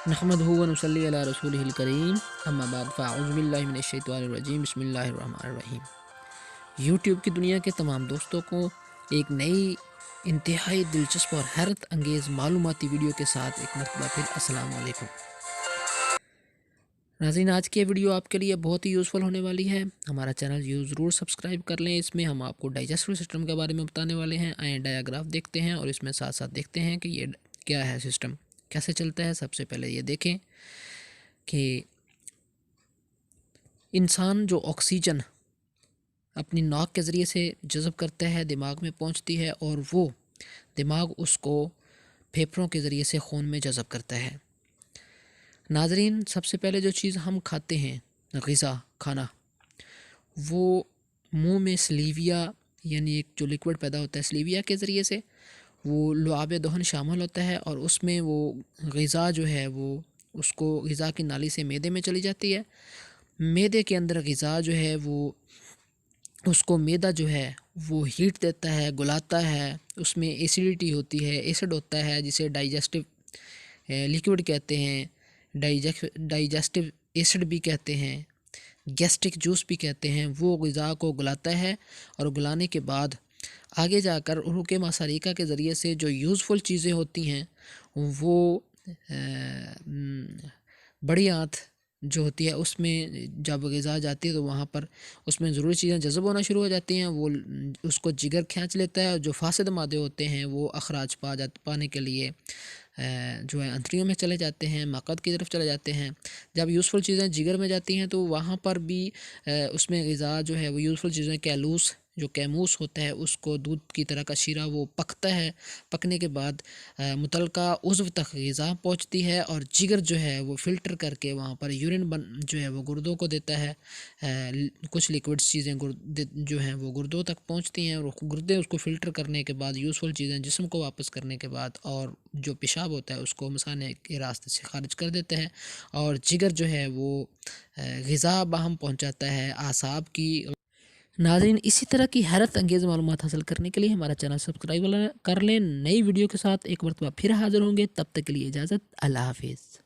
नहमदुहु व नुसल्ली अला रसूलिहिल करीम अम्मा बाद फ़अऊज़ु बिल्लाहि मिनश शैतानिर रजीम बिस्मिल्लाहिर रहमानिर रहीम। यूट्यूब की दुनिया के तमाम दोस्तों को एक नई इंतहाई दिलचस्प और हैरत अंगेज़ मालूमाती वीडियो के साथ एक मरतबा फिर अस्सलाम वालेकुम। नाज़रीन, आज की ये वीडियो आपके लिए बहुत ही यूज़फुल होने वाली है। हमारा चैनल ज़रूर सब्सक्राइब कर लें। इसमें हम आपको डाइजेस्टिव सिस्टम के बारे में बताने वाले हैं। आए डायाग्राफ देखते हैं और इसमें साथ साथ देखते हैं कि ये क्या है, सिस्टम कैसे चलता है। सबसे पहले ये देखें कि इंसान जो ऑक्सीजन अपनी नाक के ज़रिए से जज़ब करता है, दिमाग में पहुंचती है और वो दिमाग उसको फेफड़ों के ज़रिए से खून में जज़ब करता है। नाज़रीन, सबसे पहले जो चीज़ हम खाते हैं, ग़िज़ा खाना, वो मुंह में स्लीविया यानी एक जो लिक्विड पैदा होता है स्लीविया के ज़रिए से, वो लुआब दहन शामिल होता है और उसमें वो ग़िज़ा जो है वो उसको ग़िज़ा की नाली से मैदे में चली जाती है। मैदे के अंदर ग़िज़ा जो है वो उसको मैदा जो है वो हीट देता है, गुलाता है, उसमें एसिडिटी होती है, एसिड होता है जिसे डाइजेस्टिव लिक्विड कहते हैं, डाइजेस्टिव एसिड भी कहते हैं, गैस्ट्रिक जूस भी कहते हैं। वो ग़िज़ा को गुलाता है और गुलाने के बाद आगे जाकर उरुक़ मसारिका के ज़रिए से जो यूज़फुल चीज़ें होती हैं वो बड़ी आंत जो होती है उसमें जब ग़िज़ा जाती है तो वहाँ पर उसमें ज़रूरी चीज़ें जज़ब होना शुरू हो जाती हैं। वो उसको जिगर खींच लेता है। जो फासिद मादे होते हैं वो अखराज पाने के लिए जो है अंतड़ियों में चले जाते हैं, मक़द की तरफ चले जाते हैं। जब यूज़फुल चीज़ें जिगर में जाती हैं तो वहाँ पर भी उसमें ग़िज़ा जो है वो यूज़फुल चीज़ें कैलूस जो कैमूस होता है उसको दूध की तरह का शीरा वो पकता है। पकने के बाद मुतलका उज़्व तक ग़िज़ा पहुँचती है और जिगर जो है वो फ़िल्टर करके वहाँ पर यूरिन जो है वो गुर्दों को देता है। कुछ लिक्विड्स चीज़ें जो हैं वो गुर्दों तक पहुँचती हैं और गुर्दे उसको फ़िल्टर करने के बाद यूज़फुल चीज़ें जिस्म को वापस करने के बाद और जो पेशाब होता है उसको मसाने के रास्ते से ख़ारिज कर देते हैं और जिगर जो है वो ग़िज़ा बाहम पहुँचाता है आसाब की। नाज़रीन, इसी तरह की हैरत अंगेज़ मालूमात हासिल करने के लिए हमारा चैनल सब्सक्राइब कर लें। नई वीडियो के साथ एक मरतबा फिर हाज़िर होंगे। तब तक के लिए इजाज़त। अल्लाह हाफ़िज़।